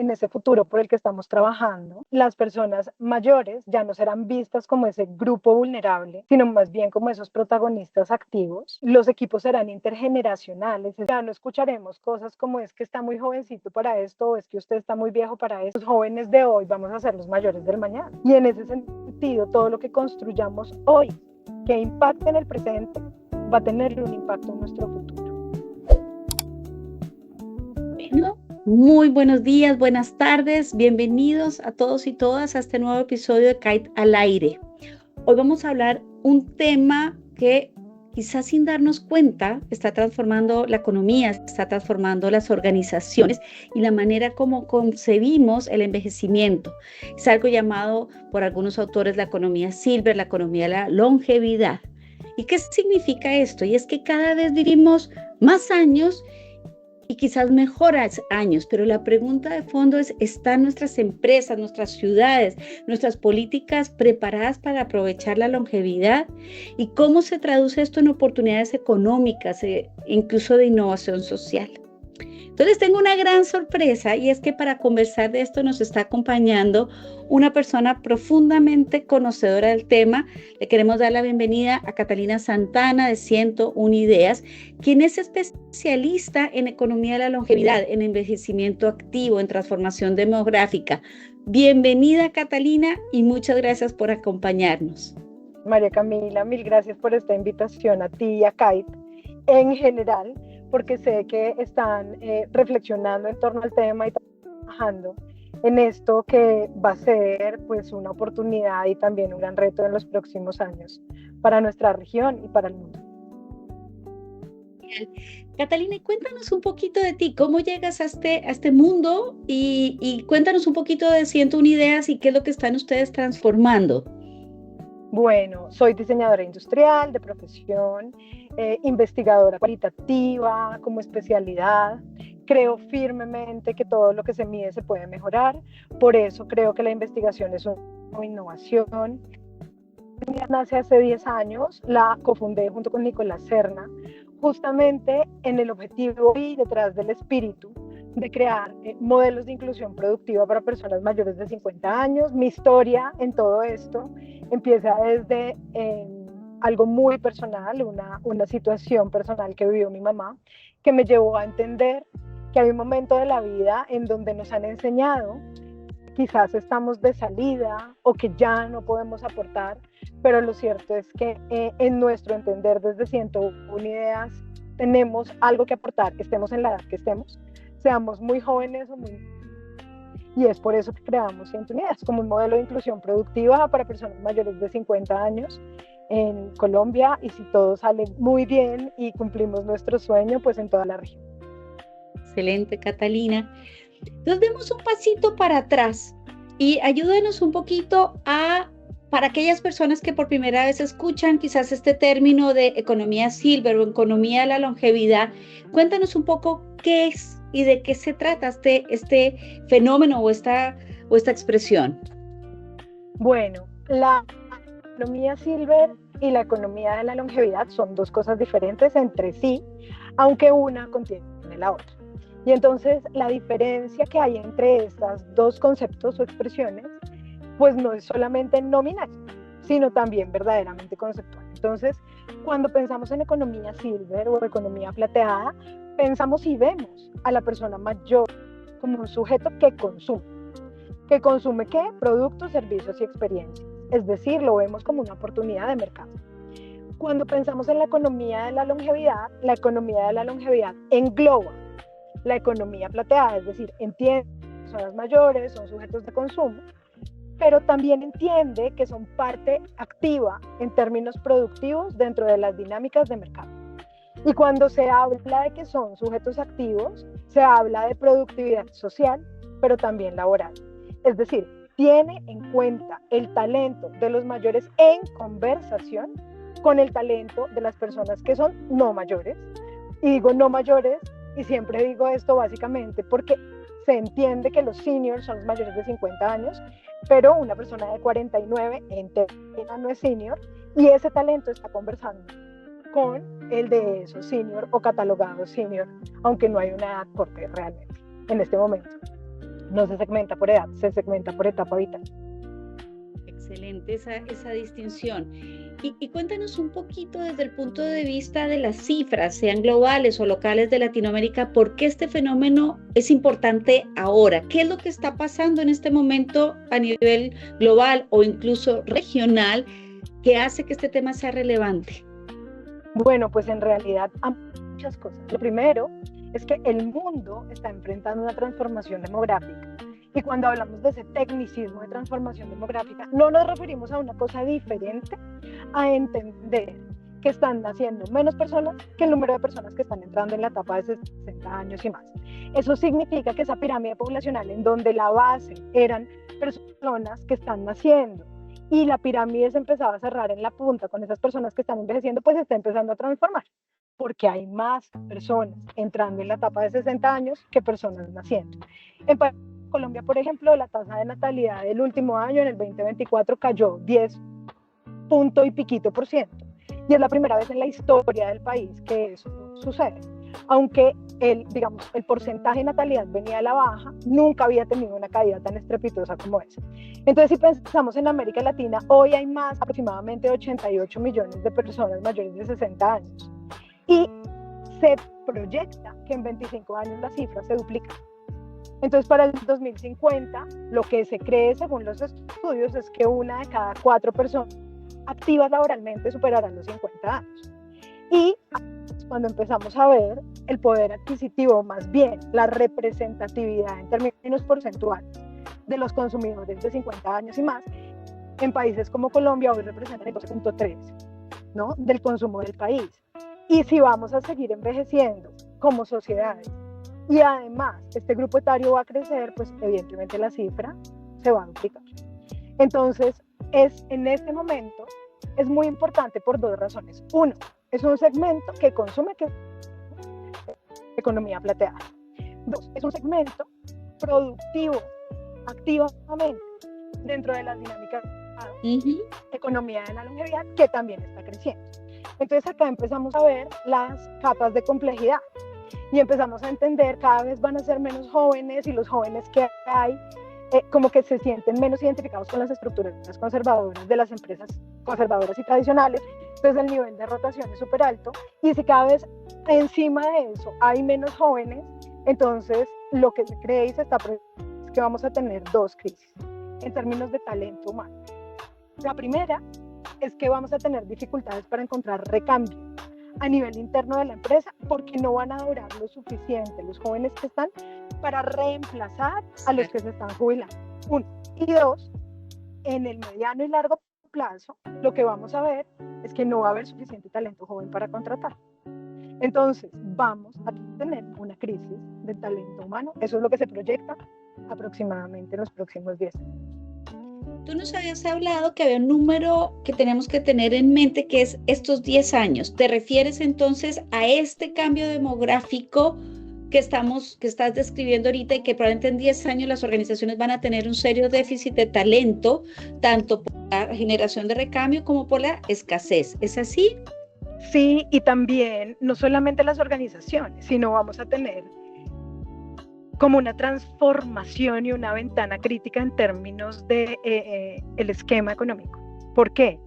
en ese futuro por el que estamos trabajando, las personas mayores ya no serán vistas como ese grupo vulnerable, sino más bien como esos protagonistas activos. Los equipos serán intergeneracionales, ya no escucharemos cosas como es que está muy jovencito para esto o es que usted está muy viejo para esto. Los jóvenes de hoy vamos a ser los mayores del mañana. Y en ese sentido, todo lo que construyamos hoy, que impacte en el presente, va a tener un impacto en nuestro futuro. Bueno, muy buenos días, buenas tardes, bienvenidos a todos y todas a este nuevo episodio de Kite al Aire. Hoy vamos a hablar un tema que quizás sin darnos cuenta está transformando la economía, está transformando las organizaciones y la manera como concebimos el envejecimiento. Es algo llamado por algunos autores la economía silver, la economía de la longevidad. ¿Y qué significa esto? Y es que cada vez vivimos más años y quizás mejores años, pero la pregunta de fondo es, ¿están nuestras empresas, nuestras ciudades, nuestras políticas preparadas para aprovechar la longevidad? ¿Y cómo se traduce esto en oportunidades económicas, incluso de innovación social? Entonces tengo una gran sorpresa y es que para conversar de esto nos está acompañando una persona profundamente conocedora del tema. Le queremos dar la bienvenida a Catalina Santana de 101 Ideas, quien es especialista en economía de la longevidad, en envejecimiento activo, en transformación demográfica. Bienvenida, Catalina, y muchas gracias por acompañarnos. María Camila, mil gracias por esta invitación a ti y a Kite en general, porque sé que están reflexionando en torno al tema y trabajando en esto que va a ser pues una oportunidad y también un gran reto en los próximos años para nuestra región y para el mundo. Catalina, cuéntanos un poquito de ti, cómo llegas a este mundo y cuéntanos un poquito de 101 Ideas y qué es lo que están ustedes transformando. Bueno, soy diseñadora industrial de profesión, investigadora cualitativa como especialidad. Creo firmemente que todo lo que se mide se puede mejorar. Por eso creo que la investigación es una innovación. Nace hace 10 años, la cofundé junto con Nicolás Serna, justamente en el objetivo y detrás del espíritu de crear modelos de inclusión productiva para personas mayores de 50 años. Mi historia en todo esto empieza desde algo muy personal, una situación personal que vivió mi mamá, que me llevó a entender que hay un momento de la vida en donde nos han enseñado, quizás estamos de salida o que ya no podemos aportar, pero lo cierto es que en nuestro entender desde 101 Ideas tenemos algo que aportar, que estemos en la edad que estemos, seamos muy jóvenes o muy... Y es por eso que creamos 101 Ideas, como un modelo de inclusión productiva para personas mayores de 50 años en Colombia, y si todo sale muy bien y cumplimos nuestro sueño, pues en toda la región. Excelente, Catalina. Entonces demos un pasito para atrás y ayúdenos un poquito para aquellas personas que por primera vez escuchan quizás este término de economía silver o economía de la longevidad. Cuéntanos un poco qué es y de qué se trata este fenómeno o esta expresión. Bueno, la economía silver y la economía de la longevidad son dos cosas diferentes entre sí, aunque una contiene la otra. Y entonces la diferencia que hay entre estas dos conceptos o expresiones, pues no es solamente nominal, sino también verdaderamente conceptual. Entonces, cuando pensamos en economía silver o economía plateada, pensamos y vemos a la persona mayor como un sujeto que consume. ¿Que consume qué? Productos, servicios y experiencias. Es decir, lo vemos como una oportunidad de mercado. Cuando pensamos en la economía de la longevidad engloba la economía plateada, es decir, entiende que personas mayores son sujetos de consumo, pero también entiende que son parte activa en términos productivos dentro de las dinámicas de mercado. Y cuando se habla de que son sujetos activos, se habla de productividad social, pero también laboral. Es decir, tiene en cuenta el talento de los mayores en conversación con el talento de las personas que son no mayores. Y digo no mayores, y siempre digo esto básicamente porque se entiende que los seniors son los mayores de 50 años, pero una persona de 49 entera no es senior, y ese talento está conversando con el de esos senior o catalogados senior, aunque no hay una edad corte realmente en este momento. no se segmenta por edad, se segmenta por etapa vital. Excelente esa distinción. Y cuéntanos un poquito desde el punto de vista de las cifras, sean globales o locales de Latinoamérica, ¿por qué este fenómeno es importante ahora? ¿Qué es lo que está pasando en este momento a nivel global o incluso regional que hace que este tema sea relevante? Bueno, pues en realidad hay muchas cosas. Lo primero es que el mundo está enfrentando una transformación demográfica. Y cuando hablamos de ese tecnicismo de transformación demográfica, no nos referimos a una cosa diferente a entender que están naciendo menos personas que el número de personas que están entrando en la etapa de 60 años y más. Eso significa que esa pirámide poblacional en donde la base eran personas que están naciendo y la pirámide se empezaba a cerrar en la punta con esas personas que están envejeciendo, pues se está empezando a transformar, porque hay más personas entrando en la etapa de 60 años que personas naciendo. En Colombia, por ejemplo, la tasa de natalidad del último año, en el 2024, cayó 10 punto y piquito por ciento. Y es la primera vez en la historia del país que eso sucede. Aunque el porcentaje de natalidad venía a la baja, nunca había tenido una caída tan estrepitosa como esa. Entonces, si pensamos en América Latina, hoy hay más aproximadamente 88 millones de personas mayores de 60 años. Y se proyecta que en 25 años la cifra se duplica. Entonces, para el 2050, lo que se cree, según los estudios, es que una de cada 4 personas activas laboralmente superarán los 50 años. Y cuando empezamos a ver el poder adquisitivo, más bien la representatividad en términos porcentuales de los consumidores de 50 años y más, en países como Colombia hoy representan el 12.3%, ¿no?, del consumo del país. Y si vamos a seguir envejeciendo como sociedades y además este grupo etario va a crecer, pues evidentemente la cifra se va a duplicar. Entonces, en este momento es muy importante por 2 razones. Uno, es un segmento que consume economía plateada. 2, es un segmento productivo activamente dentro de las dinámicas de economía de la longevidad, que también está creciendo. Entonces acá empezamos a ver las capas de complejidad y empezamos a entender cada vez van a ser menos jóvenes y los jóvenes que hay como que se sienten menos identificados con las estructuras conservadoras de las empresas conservadoras y tradicionales. Entonces el nivel de rotación es súper alto y si cada vez encima de eso hay menos jóvenes, entonces lo que se cree y se está es que vamos a tener 2 crisis en términos de talento humano. La primera es que vamos a tener dificultades para encontrar recambio a nivel interno de la empresa porque no van a durar lo suficiente los jóvenes que están para reemplazar a los que se están jubilando. 1. Y 2, en el mediano y largo plazo, lo que vamos a ver es que no va a haber suficiente talento joven para contratar. Entonces, vamos a tener una crisis de talento humano. Eso es lo que se proyecta aproximadamente en los próximos 10 años. Tú nos habías hablado que había un número que tenemos que tener en mente, que es estos 10 años. ¿Te refieres entonces a este cambio demográfico que estás describiendo ahorita y que probablemente en 10 años las organizaciones van a tener un serio déficit de talento, tanto por la generación de recambio como por la escasez? ¿Es así? Sí, y también no solamente las organizaciones, sino vamos a tener como una transformación y una ventana crítica en términos de el esquema económico. ¿Por qué?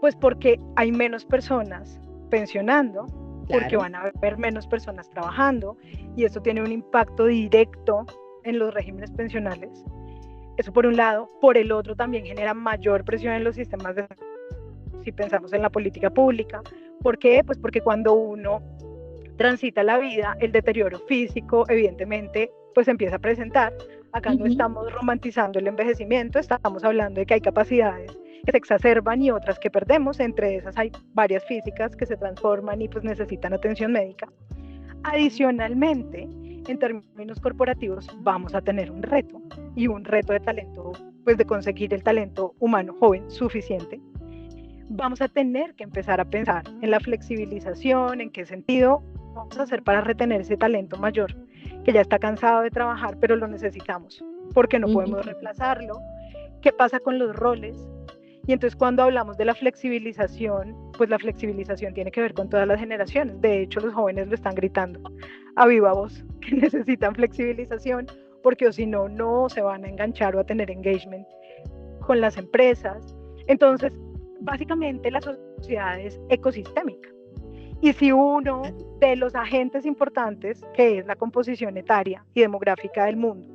Pues porque hay menos personas pensionando, claro, porque van a haber menos personas trabajando y esto tiene un impacto directo en los regímenes pensionales. Eso por un lado. Por el otro también genera mayor presión en los sistemas si pensamos en la política pública. ¿Por qué? Pues porque cuando uno transita la vida, el deterioro físico evidentemente pues empieza a presentar. Acá no estamos romantizando el envejecimiento, estamos hablando de que hay capacidades que se exacerban y otras que perdemos. Entre esas hay varias físicas que se transforman y pues necesitan atención médica. Adicionalmente, en términos corporativos vamos a tener un reto de talento, pues de conseguir el talento humano joven suficiente. Vamos a tener que empezar a pensar en la flexibilización, en qué sentido vamos a hacer para retener ese talento mayor que ya está cansado de trabajar, pero lo necesitamos porque no podemos reemplazarlo. ¿Qué pasa con los roles? Y entonces cuando hablamos de la flexibilización, pues la flexibilización tiene que ver con todas las generaciones. De hecho, los jóvenes lo están gritando a viva voz, que necesitan flexibilización porque o si no, no se van a enganchar o a tener engagement con las empresas. Entonces, básicamente la sociedad es ecosistémica. Y si uno de los agentes importantes, que es la composición etaria y demográfica del mundo,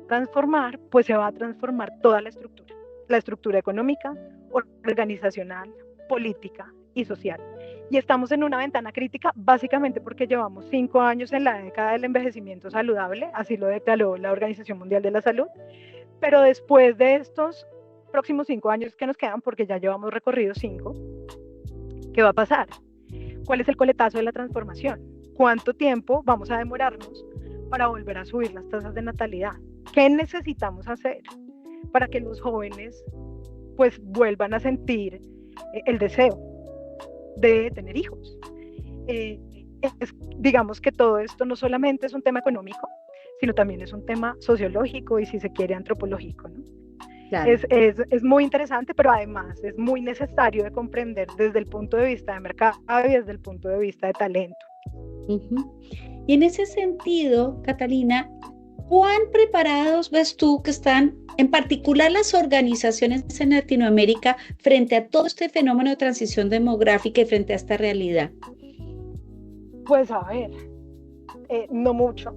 transformar, pues se va a transformar toda la estructura económica, organizacional, política y social. Y estamos en una ventana crítica básicamente porque llevamos 5 años en la década del envejecimiento saludable, así lo declaró la Organización Mundial de la Salud, pero después de estos próximos 5 años que nos quedan, porque ya llevamos recorrido 5, ¿qué va a pasar? ¿Cuál es el coletazo de la transformación? ¿Cuánto tiempo vamos a demorarnos para volver a subir las tasas de natalidad? ¿Qué necesitamos hacer para que los jóvenes pues vuelvan a sentir el deseo de tener hijos? Digamos que todo esto no solamente es un tema económico, sino también es un tema sociológico y, si se quiere, antropológico, ¿no? Claro. Es muy interesante, pero además es muy necesario de comprender desde el punto de vista de mercado y desde el punto de vista de talento. Uh-huh. Y en ese sentido, Catalina, ¿cuán preparados ves tú que están, en particular las organizaciones en Latinoamérica, frente a todo este fenómeno de transición demográfica y frente a esta realidad? Pues a ver, no mucho.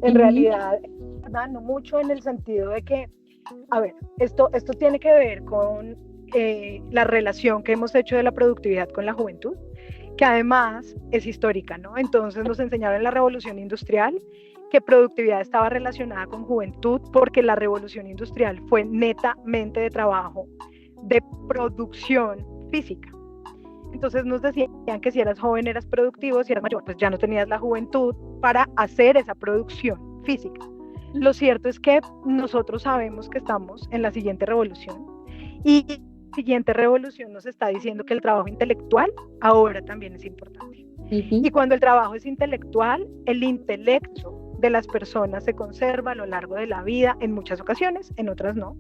En realidad, no mucho, en el sentido de que, a ver, esto tiene que ver con la relación que hemos hecho de la productividad con la juventud, que además es histórica, ¿no? Entonces nos enseñaron en la Revolución Industrial que productividad estaba relacionada con juventud, porque la Revolución Industrial fue netamente de trabajo, de producción física. Entonces nos decían que si eras joven eras productivo, si eras mayor pues ya no tenías la juventud para hacer esa producción física. Lo cierto es que nosotros sabemos que estamos en la siguiente revolución, y la siguiente revolución nos está diciendo que el trabajo intelectual ahora también es importante. Uh-huh. Y cuando el trabajo es intelectual, el intelecto de las personas se conserva a lo largo de la vida, en muchas ocasiones, en otras no.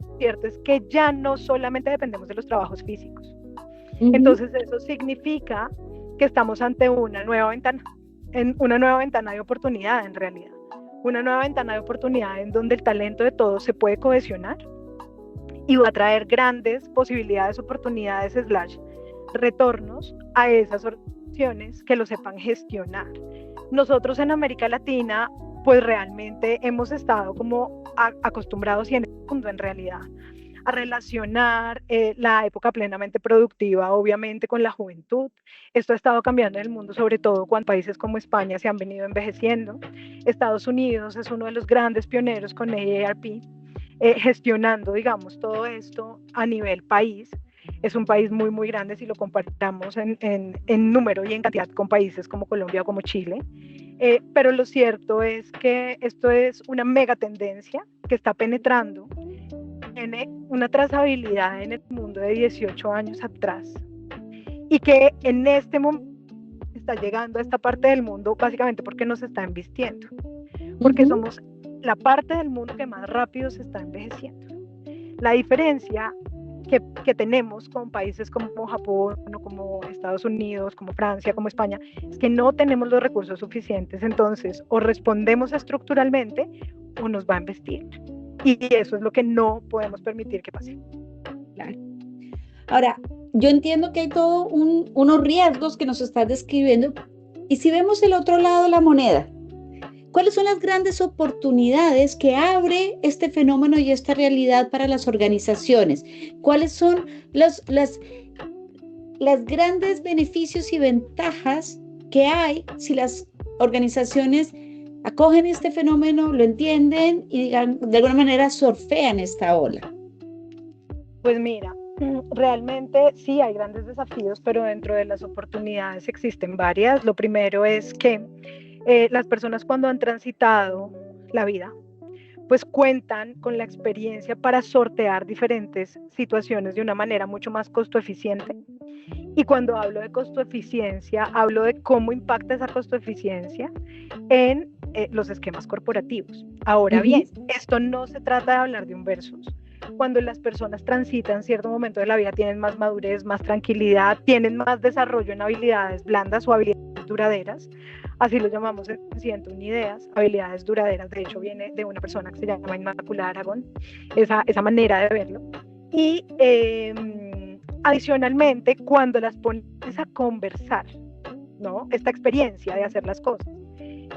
Lo cierto es que ya no solamente dependemos de los trabajos físicos. Uh-huh. Entonces eso significa que estamos ante una nueva ventana de oportunidad, en realidad. Una nueva ventana de oportunidad en donde el talento de todos se puede cohesionar y va a traer grandes posibilidades, oportunidades, retornos a esas organizaciones que lo sepan gestionar. Nosotros en América Latina, pues realmente hemos estado como acostumbrados, y en el mundo en realidad, a relacionar la época plenamente productiva, obviamente, con la juventud. Esto ha estado cambiando en el mundo, sobre todo cuando países como España se han venido envejeciendo. Estados Unidos es uno de los grandes pioneros con AARP, gestionando, digamos, todo esto a nivel país. Es un país muy, muy grande si lo comparamos en número y en cantidad con países como Colombia o como Chile. Pero lo cierto es que esto es una mega tendencia que está penetrando. Tiene una trazabilidad en el mundo de 18 años atrás, y que en este momento está llegando a esta parte del mundo básicamente porque nos está envistiendo, porque somos la parte del mundo que más rápido se está envejeciendo. La diferencia que tenemos con países como Japón, como Estados Unidos, como Francia, como España, es que no tenemos los recursos suficientes. Entonces, o respondemos estructuralmente o nos va a embestir. Y eso es lo que no podemos permitir que pase. Claro. Ahora, yo entiendo que hay todos unos riesgos que nos estás describiendo. Y si vemos el otro lado de la moneda, ¿cuáles son las grandes oportunidades que abre este fenómeno y esta realidad para las organizaciones? ¿Cuáles son los grandes beneficios y ventajas que hay si las organizaciones acogen este fenómeno, lo entienden y digan, de alguna manera surfean esta ola? Pues mira, realmente sí hay grandes desafíos, pero dentro de las oportunidades existen varias. Lo primero es que las personas, cuando han transitado la vida, pues cuentan con la experiencia para sortear diferentes situaciones de una manera mucho más costo eficiente. Y cuando hablo de costo eficiencia, hablo de cómo impacta esa costo eficiencia en los esquemas corporativos. Ahora bien, esto no se trata de hablar de un versus. Cuando las personas transitan cierto momento de la vida, tienen más madurez, más tranquilidad, tienen más desarrollo en habilidades blandas o habilidades duraderas. así lo llamamos en 101 ideas, habilidades duraderas. De hecho viene de una persona que se llama Inmaculada Aragón, esa manera de verlo. Y adicionalmente, cuando las pones a conversar, ¿no? Esta experiencia de hacer las cosas,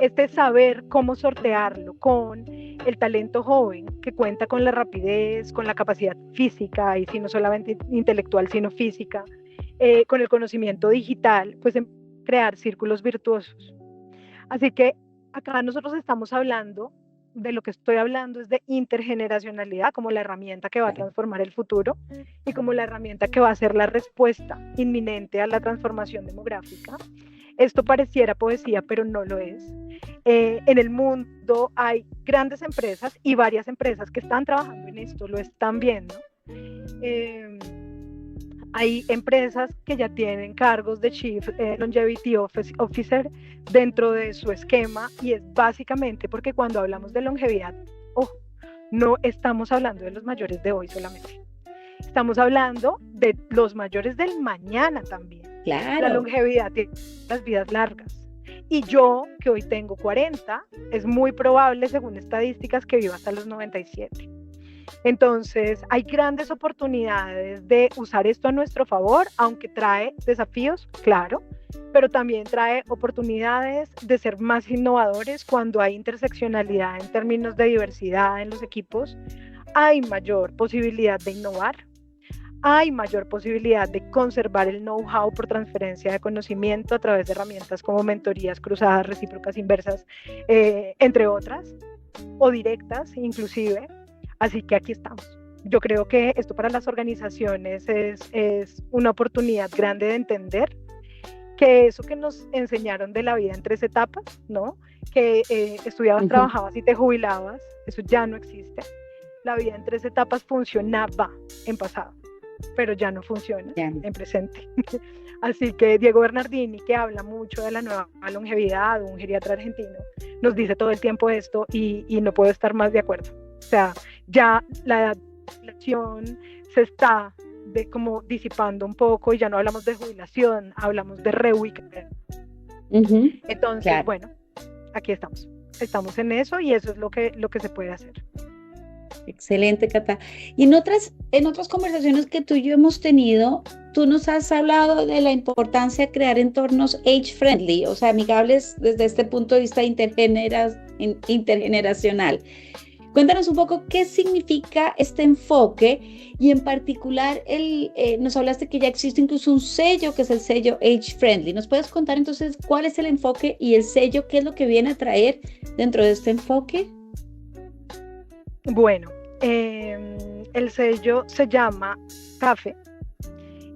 este saber cómo sortearlo con el talento joven que cuenta con la rapidez, con la capacidad física, y si no solamente intelectual, sino física, con el conocimiento digital, pues en crear círculos virtuosos. Así que acá nosotros estamos hablando, de lo que estoy hablando es de intergeneracionalidad como la herramienta que va a transformar el futuro y como la herramienta que va a ser la respuesta inminente a la transformación demográfica. Esto pareciera poesía, pero no lo es. En el mundo hay grandes empresas y varias empresas que están trabajando en esto, lo están viendo. Hay empresas que ya tienen cargos de Chief Longevity Officer dentro de su esquema, y es básicamente porque cuando hablamos de longevidad, no estamos hablando de los mayores de hoy solamente. Estamos hablando de los mayores del mañana también. Claro. La longevidad tiene las vidas largas. Y yo, que hoy tengo 40, es muy probable, según estadísticas, que viva hasta los 97. Entonces, hay grandes oportunidades de usar esto a nuestro favor, aunque trae desafíos, claro, pero también trae oportunidades de ser más innovadores. Cuando hay interseccionalidad en términos de diversidad en los equipos, hay mayor posibilidad de innovar, hay mayor posibilidad de conservar el know-how por transferencia de conocimiento a través de herramientas como mentorías cruzadas, recíprocas, inversas, entre otras, o directas inclusive. Así que aquí estamos. Yo creo que esto para las organizaciones es una oportunidad grande de entender que eso que nos enseñaron de la vida en 3 etapas, ¿no? Que estudiabas, trabajabas y te jubilabas, eso ya no existe. La vida en 3 etapas funcionaba en pasado, pero ya no funciona en presente. Así que Diego Bernardini, que habla mucho de la nueva longevidad, un geriatra argentino, nos dice todo el tiempo esto, y no puedo estar más de acuerdo. O sea, ya la jubilación se está como disipando un poco, y ya no hablamos de jubilación, hablamos de reubicación. Entonces, claro, bueno, aquí estamos en eso, y eso es lo que se puede hacer. Excelente, Cata. Y en otras conversaciones que tú y yo hemos tenido, tú nos has hablado de la importancia de crear entornos age-friendly, o sea, amigables desde este punto de vista intergeneracional. Cuéntanos un poco qué significa este enfoque, y en particular nos hablaste que ya existe incluso un sello que es el sello Age Friendly. ¿Nos puedes contar entonces cuál es el enfoque y el sello, qué es lo que viene a traer dentro de este enfoque? Bueno, el sello se llama CAFE,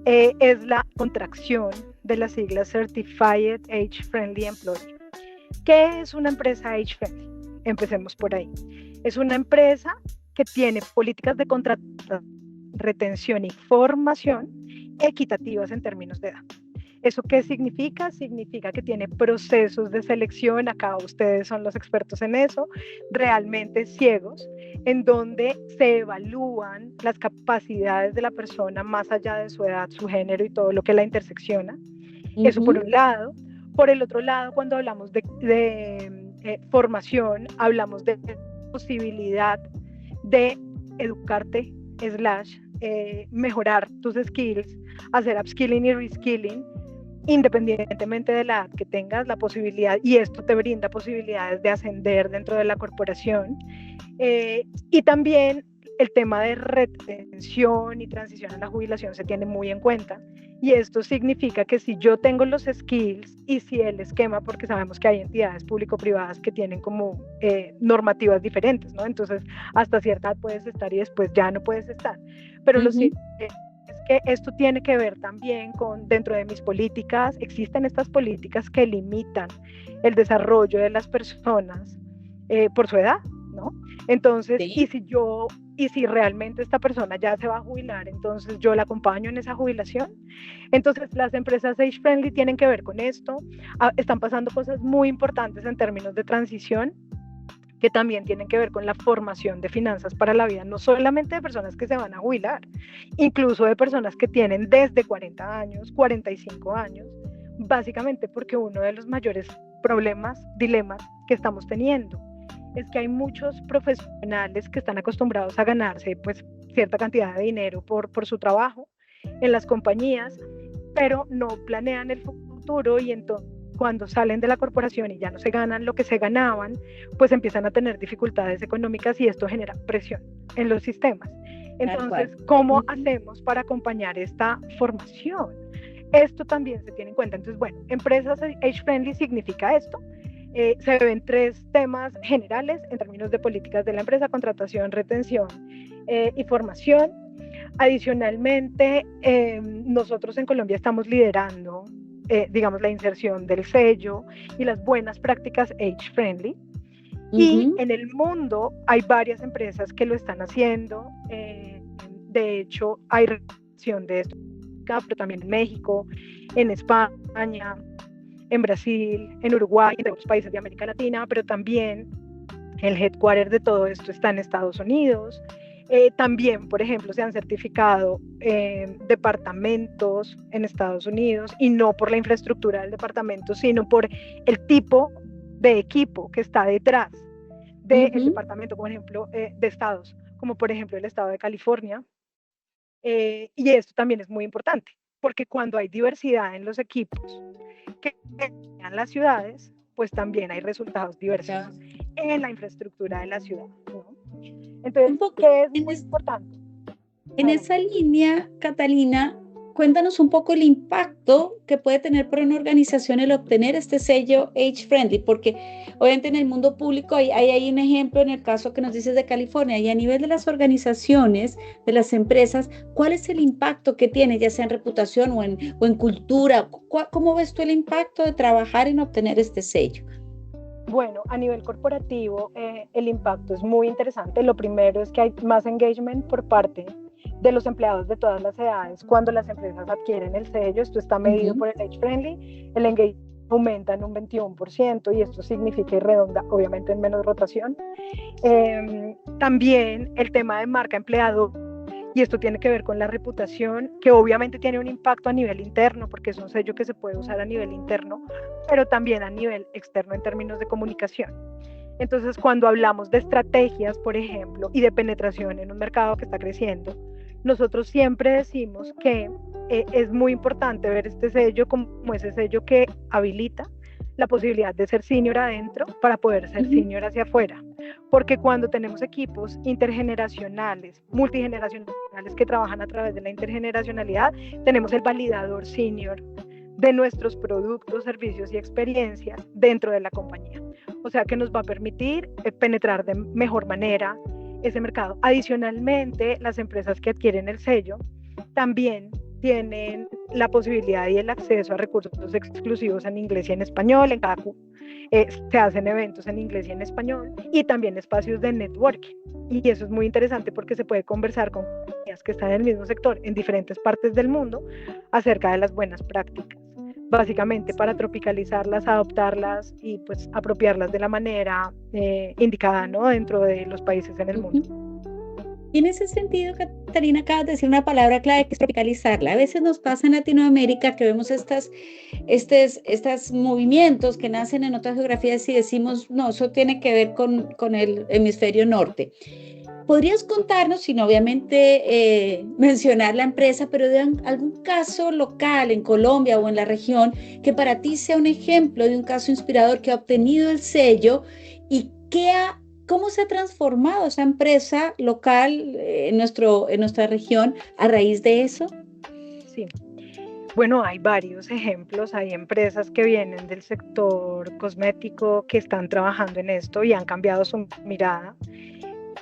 es la contracción de las siglas Certified Age Friendly Employer. ¿Qué es una empresa Age Friendly? Empecemos por ahí. Es una empresa que tiene políticas de contratación, retención y formación equitativas en términos de edad. ¿Eso qué significa? Significa que tiene procesos de selección, acá ustedes son los expertos en eso, realmente ciegos, en donde se evalúan las capacidades de la persona más allá de su edad, su género y todo lo que la intersecciona. Eso por un lado. Por el otro lado, cuando hablamos de formación, hablamos de posibilidad de educarte, mejorar tus skills, hacer upskilling y reskilling, independientemente de la edad que tengas, la posibilidad, y esto te brinda posibilidades de ascender dentro de la corporación, y también el tema de retención y transición a la jubilación se tiene muy en cuenta, y esto significa que si yo tengo los skills y si el esquema, porque sabemos que hay entidades público-privadas que tienen como normativas diferentes, ¿no? Entonces hasta cierta edad puedes estar y después ya no puedes estar, pero lo cierto es que esto tiene que ver también con, dentro de mis políticas, existen estas políticas que limitan el desarrollo de las personas por su edad, ¿no? Entonces, sí. y si realmente esta persona ya se va a jubilar, entonces yo la acompaño en esa jubilación. Entonces, las empresas Age Friendly tienen que ver con esto. Están pasando cosas muy importantes en términos de transición, que también tienen que ver con la formación de finanzas para la vida, no solamente de personas que se van a jubilar, incluso de personas que tienen desde 40 años, 45 años, básicamente porque uno de los mayores problemas, dilemas que estamos teniendo. Es que hay muchos profesionales que están acostumbrados a ganarse pues cierta cantidad de dinero por su trabajo en las compañías, pero no planean el futuro, y entonces cuando salen de la corporación y ya no se ganan lo que se ganaban, pues empiezan a tener dificultades económicas, y esto genera presión en los sistemas. Entonces, ¿cómo hacemos para acompañar esta formación? Esto también se tiene en cuenta. Entonces, bueno, empresas age friendly significa esto. Se ven 3 temas generales en términos de políticas de la empresa: contratación, retención y formación. Adicionalmente, nosotros en Colombia estamos liderando, digamos, la inserción del sello y las buenas prácticas age friendly. Y en el mundo hay varias empresas que lo están haciendo. De hecho, hay reacción de esto, pero también en México, en España, en Brasil, en Uruguay, en otros países de América Latina, pero también el headquarter de todo esto está en Estados Unidos. También, por ejemplo, se han certificado departamentos en Estados Unidos, y no por la infraestructura del departamento, sino por el tipo de equipo que está detrás del departamento, por ejemplo, de estados, como por ejemplo el estado de California. Y esto también es muy importante, porque cuando hay diversidad en los equipos que en las ciudades, pues también hay resultados diversos en la infraestructura de la ciudad, ¿no? Entonces, ¿qué es muy importante? En esa línea, Catalina, cuéntanos un poco el impacto que puede tener para una organización el obtener este sello Age Friendly, porque obviamente en el mundo público hay un ejemplo en el caso que nos dices de California, y a nivel de las organizaciones, de las empresas, ¿cuál es el impacto que tiene, ya sea en reputación o en cultura? ¿Cómo ves tú el impacto de trabajar en obtener este sello? Bueno, a nivel corporativo, el impacto es muy interesante. Lo primero es que hay más engagement por parte de los empleados de todas las edades cuando las empresas adquieren el sello. Esto está medido por el Age Friendly. El engagement aumenta en un 21%, y esto significa y redonda, obviamente, en menos rotación. También el tema de marca empleado, y esto tiene que ver con la reputación, que obviamente tiene un impacto a nivel interno, porque es un sello que se puede usar a nivel interno, pero también a nivel externo en términos de comunicación. Entonces, cuando hablamos de estrategias, por ejemplo, y de penetración en un mercado que está creciendo, nosotros siempre decimos que es muy importante ver este sello como ese sello que habilita la posibilidad de ser senior adentro para poder ser senior hacia afuera, porque cuando tenemos equipos intergeneracionales, multigeneracionales, que trabajan a través de la intergeneracionalidad, tenemos el validador senior de nuestros productos, servicios y experiencias dentro de la compañía, o sea que nos va a permitir penetrar de mejor manera ese mercado. Adicionalmente, las empresas que adquieren el sello también tienen la posibilidad y el acceso a recursos exclusivos en inglés y en español. En cada se hacen eventos en inglés y en español, y también espacios de networking, y eso es muy interesante porque se puede conversar con compañías que están en el mismo sector en diferentes partes del mundo acerca de las buenas prácticas, básicamente para tropicalizarlas, adoptarlas y pues apropiarlas de la manera indicada, ¿no?, dentro de los países en el mundo. Y en ese sentido, Catalina, acabas de decir una palabra clave, que es tropicalizarla. A veces nos pasa en Latinoamérica que vemos estos movimientos que nacen en otras geografías y decimos, no, eso tiene que ver con el hemisferio norte. ¿Podrías contarnos, sin obviamente mencionar la empresa, pero de algún caso local en Colombia o en la región que para ti sea un ejemplo de un caso inspirador que ha obtenido el sello y cómo se ha transformado esa empresa local en nuestra región a raíz de eso? Sí. Bueno, hay varios ejemplos. Hay empresas que vienen del sector cosmético que están trabajando en esto y han cambiado su mirada.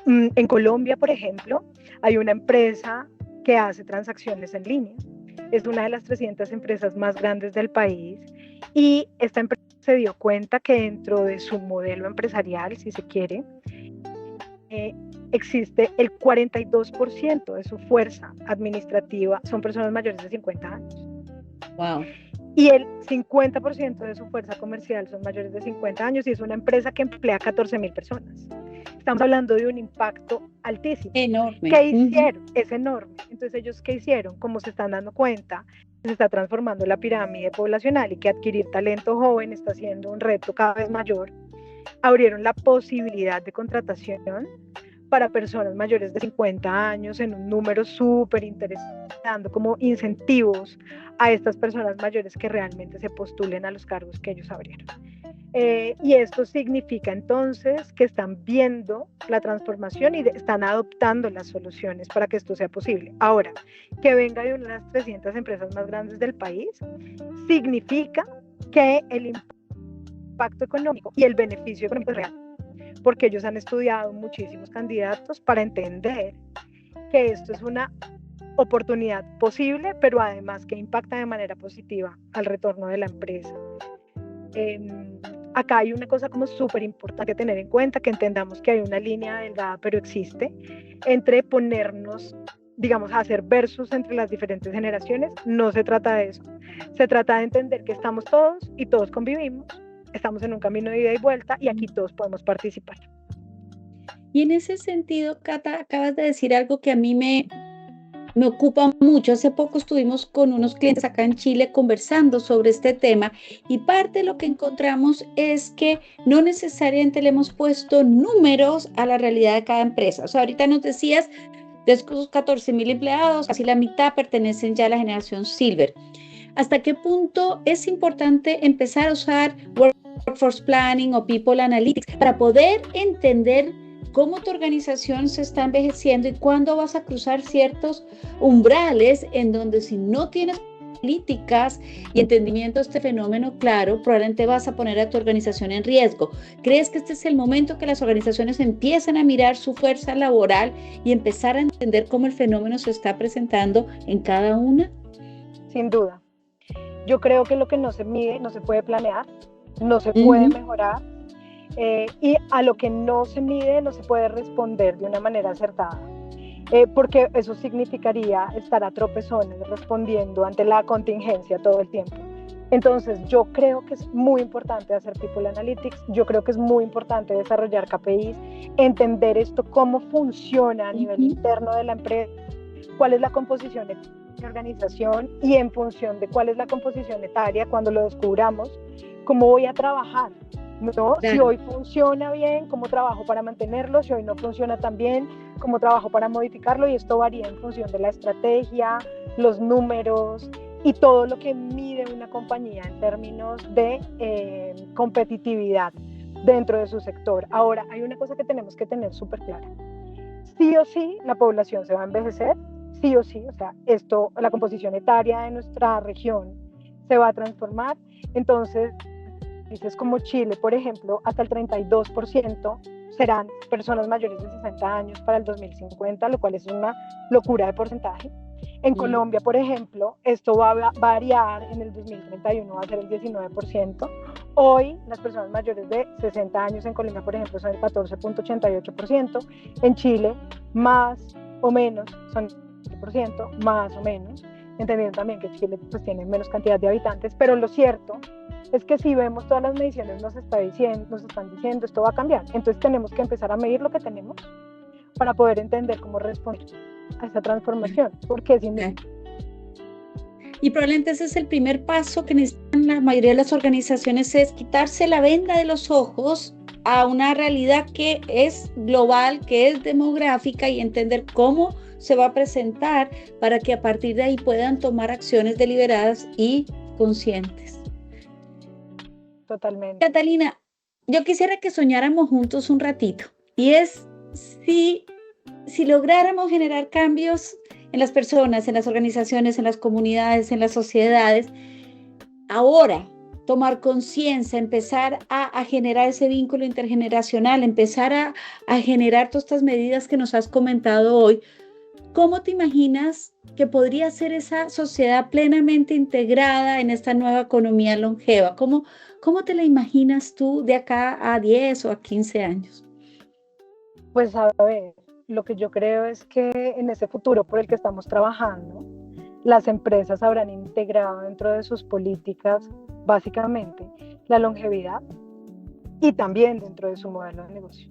En Colombia, por ejemplo, hay una empresa que hace transacciones en línea. Es una de las 300 empresas más grandes del país, y esta empresa se dio cuenta que dentro de su modelo empresarial, si se quiere, existe el 42% de su fuerza administrativa son personas mayores de 50 años. Wow. Y el 50% de su fuerza comercial son mayores de 50 años, y es una empresa que emplea 14,000 personas. Estamos hablando de un impacto altísimo. Enorme. ¿Qué hicieron? Es enorme. Entonces, ¿ellos qué hicieron? Como se están dando cuenta se está transformando la pirámide poblacional y que adquirir talento joven está siendo un reto cada vez mayor, abrieron la posibilidad de contratación para personas mayores de 50 años en un número súper interesante, dando como incentivos a estas personas mayores que realmente se postulen a los cargos que ellos abrieron. Y esto significa entonces que están viendo la transformación y están adoptando las soluciones para que esto sea posible. Ahora, que venga de una de las 300 empresas más grandes del país, significa que el impacto económico y el beneficio económico es real, porque ellos han estudiado muchísimos candidatos para entender que esto es una oportunidad posible, pero además que impacta de manera positiva al retorno de la empresa. Acá hay una cosa como súper importante a tener en cuenta, que entendamos que hay una línea delgada, pero existe, entre ponernos, digamos, a hacer versus entre las diferentes generaciones. No se trata de eso. Se trata de entender que estamos todos y todos convivimos, estamos en un camino de ida y vuelta y aquí todos podemos participar. Y en ese sentido, Cata, acabas de decir algo que a mí me ocupa mucho. Hace poco estuvimos con unos clientes acá en Chile conversando sobre este tema y parte de lo que encontramos es que no necesariamente le hemos puesto números a la realidad de cada empresa. O sea, ahorita nos decías, de esos 14,000 empleados, casi la mitad pertenecen ya a la generación Silver. ¿Hasta qué punto es importante empezar a usar Workforce Planning o People Analytics para poder entender cómo tu organización se está envejeciendo y cuándo vas a cruzar ciertos umbrales en donde si no tienes políticas y entendimiento de este fenómeno claro, probablemente vas a poner a tu organización en riesgo? ¿Crees que este es el momento que las organizaciones empiezan a mirar su fuerza laboral y empezar a entender cómo el fenómeno se está presentando en cada una? Sin duda. Yo creo que lo que no se mide no se puede planear, no se puede mejorar. Y a lo que no se mide no se puede responder de una manera acertada, porque eso significaría estar a tropezones respondiendo ante la contingencia todo el tiempo. Entonces yo creo que es muy importante hacer People Analytics, yo creo que es muy importante desarrollar KPIs, entender esto cómo funciona a nivel interno de la empresa, cuál es la composición de la organización y en función de cuál es la composición etaria, cuando lo descubramos, cómo voy a trabajar. ¿No? Claro. Si hoy funciona bien, ¿cómo trabajo para mantenerlo? Si hoy no funciona tan bien, ¿cómo trabajo para modificarlo? Y esto varía en función de la estrategia, los números y todo lo que mide una compañía en términos de competitividad dentro de su sector. Ahora, hay una cosa que tenemos que tener súper clara. Sí o sí, la población se va a envejecer, sí o sí, o sea, la composición etaria de nuestra región se va a transformar. Entonces, países como Chile, por ejemplo, hasta el 32% serán personas mayores de 60 años para el 2050, lo cual es una locura de porcentaje. En Colombia, por ejemplo, esto va a variar, en el 2031 va a ser el 19%. Hoy, las personas mayores de 60 años en Colombia, por ejemplo, son el 14.88%. En Chile, más o menos, son el 20%, más o menos. Entendiendo también que Chile pues, tiene menos cantidad de habitantes, pero lo cierto es que si vemos todas las mediciones nos están diciendo esto va a cambiar. Entonces tenemos que empezar a medir lo que tenemos para poder entender cómo responder a esta transformación, porque es inevitable. Y probablemente ese es el primer paso que necesitan la mayoría de las organizaciones, es quitarse la venda de los ojos a una realidad que es global, que es demográfica, y entender cómo se va a presentar para que a partir de ahí puedan tomar acciones deliberadas y conscientes. Totalmente. Catalina, yo quisiera que soñáramos juntos un ratito, y es si lográramos generar cambios en las personas, en las organizaciones, en las comunidades, en las sociedades, ahora tomar conciencia, empezar a generar ese vínculo intergeneracional, empezar a generar todas estas medidas que nos has comentado hoy. ¿Cómo te imaginas que podría ser esa sociedad plenamente integrada en esta nueva economía longeva? ¿Cómo te la imaginas tú de acá a 10 o a 15 años? Pues a ver, lo que yo creo es que en ese futuro por el que estamos trabajando, las empresas habrán integrado dentro de sus políticas básicamente la longevidad y también dentro de su modelo de negocio,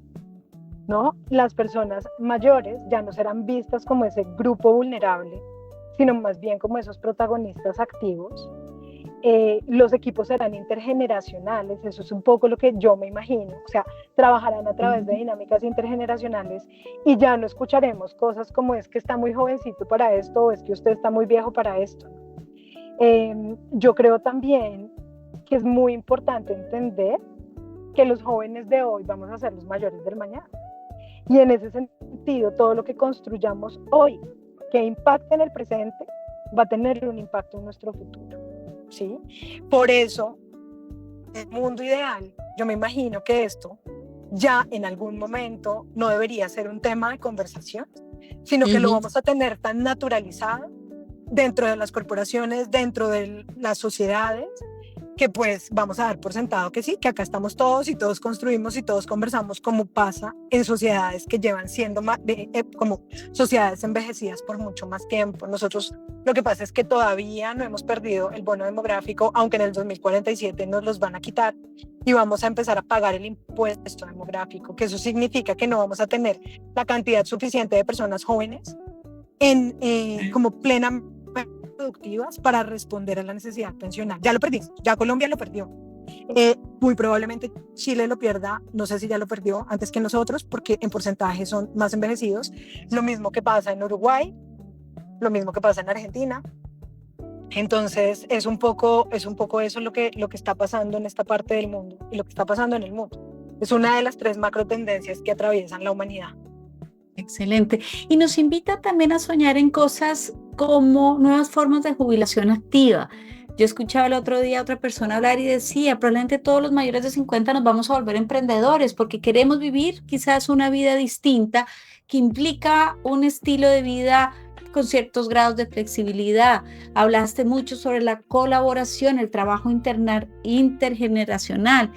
¿no? Las personas mayores ya no serán vistas como ese grupo vulnerable, sino más bien como esos protagonistas activos. Los equipos serán intergeneracionales, eso es un poco lo que yo me imagino, o sea, trabajarán a través de dinámicas intergeneracionales y ya no escucharemos cosas como es que está muy jovencito para esto o es que usted está muy viejo para esto. Yo creo también que es muy importante entender que los jóvenes de hoy vamos a ser los mayores del mañana. Y en ese sentido, todo lo que construyamos hoy, que impacte en el presente, va a tener un impacto en nuestro futuro, ¿sí? Por eso, el mundo ideal, yo me imagino que esto ya en algún momento no debería ser un tema de conversación, sino que lo vamos a tener tan naturalizado dentro de las corporaciones, dentro de las sociedades, que pues vamos a dar por sentado que sí, que acá estamos todos y todos construimos y todos conversamos, como pasa en sociedades que llevan siendo como sociedades envejecidas por mucho más tiempo. Nosotros lo que pasa es que todavía no hemos perdido el bono demográfico, aunque en el 2047 nos los van a quitar y vamos a empezar a pagar el impuesto demográfico, que eso significa que no vamos a tener la cantidad suficiente de personas jóvenes como plenamente productivas para responder a la necesidad pensional. Ya lo perdimos, ya Colombia lo perdió. Muy probablemente Chile lo pierda, no sé si ya lo perdió antes que nosotros, porque en porcentaje son más envejecidos. Lo mismo que pasa en Uruguay, lo mismo que pasa en Argentina. Entonces es un poco eso lo que está pasando en esta parte del mundo y lo que está pasando en el mundo. Es una de las 3 macro tendencias que atraviesan la humanidad. Excelente. Y nos invita también a soñar en cosas como nuevas formas de jubilación activa. Yo escuchaba el otro día a otra persona hablar y decía, probablemente todos los mayores de 50 nos vamos a volver emprendedores porque queremos vivir quizás una vida distinta que implica un estilo de vida con ciertos grados de flexibilidad. Hablaste mucho sobre la colaboración, el trabajo intergeneracional.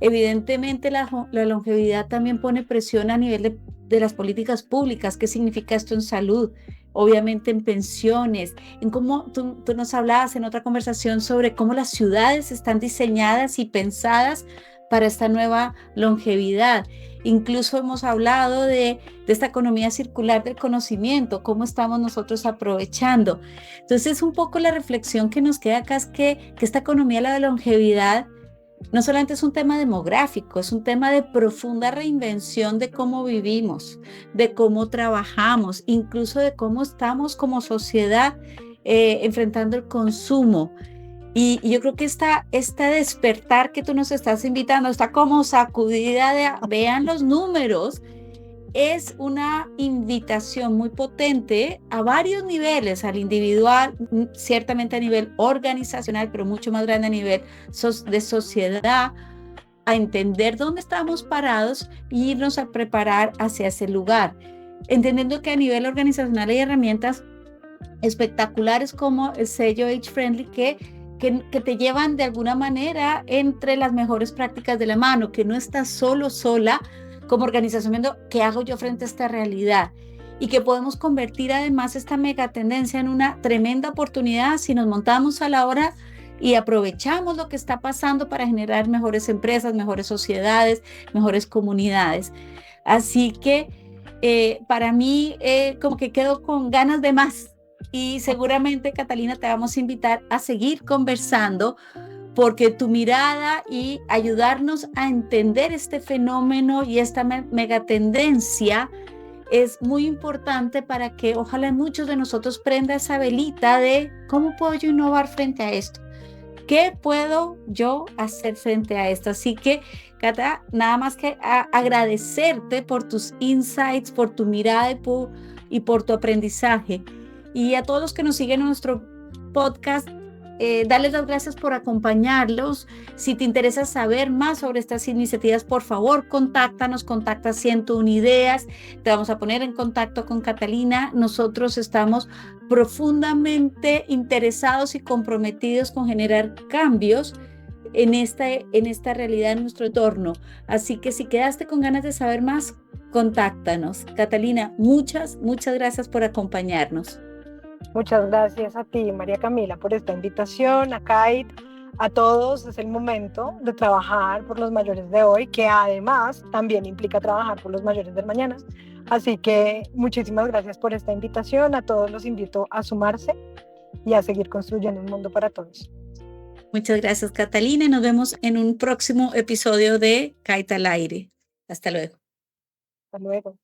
Evidentemente la longevidad también pone presión a nivel de las políticas públicas. ¿Qué significa esto en salud? Obviamente en pensiones, en cómo tú nos hablabas en otra conversación sobre cómo las ciudades están diseñadas y pensadas para esta nueva longevidad. Incluso hemos hablado de esta economía circular del conocimiento, cómo estamos nosotros aprovechando. Entonces, un poco la reflexión que nos queda acá es que esta economía, la de longevidad, no solamente es un tema demográfico, es un tema de profunda reinvención de cómo vivimos, de cómo trabajamos, incluso de cómo estamos como sociedad enfrentando el consumo. Y yo creo que este despertar que tú nos estás invitando, esta como sacudida de vean los números, es una invitación muy potente a varios niveles, al individual, ciertamente a nivel organizacional, pero mucho más grande a nivel de sociedad, a entender dónde estamos parados e irnos a preparar hacia ese lugar, entendiendo que a nivel organizacional hay herramientas espectaculares como el sello Age Friendly que te llevan de alguna manera entre las mejores prácticas de la mano, que no estás sola como organización viendo qué hago yo frente a esta realidad y que podemos convertir además esta megatendencia en una tremenda oportunidad si nos montamos a la hora y aprovechamos lo que está pasando para generar mejores empresas, mejores sociedades, mejores comunidades. Así que para mí como que quedo con ganas de más y seguramente, Catalina, te vamos a invitar a seguir conversando porque tu mirada y ayudarnos a entender este fenómeno y esta megatendencia es muy importante para que ojalá muchos de nosotros prenda esa velita de cómo puedo yo innovar frente a esto. ¿Qué puedo yo hacer frente a esto? Así que, Cata, nada más que agradecerte por tus insights, por tu mirada y por tu aprendizaje. Y a todos los que nos siguen en nuestro podcast, darles las gracias por acompañarlos. Si te interesa saber más sobre estas iniciativas, por favor, contáctanos, contacta 101 Ideas. Te vamos a poner en contacto con Catalina. Nosotros estamos profundamente interesados y comprometidos con generar cambios en esta realidad en nuestro entorno. Así que si quedaste con ganas de saber más, contáctanos. Catalina, muchas gracias por acompañarnos. Muchas gracias a ti, María Camila, por esta invitación, a Kate, A todos es el momento de trabajar por los mayores de hoy, que además también implica trabajar por los mayores del mañana. Así que muchísimas gracias por esta invitación. A todos los invito a sumarse y a seguir construyendo un mundo para todos. Muchas gracias, Catalina, y nos vemos en un próximo episodio de Kite al Aire. Hasta luego. Hasta luego.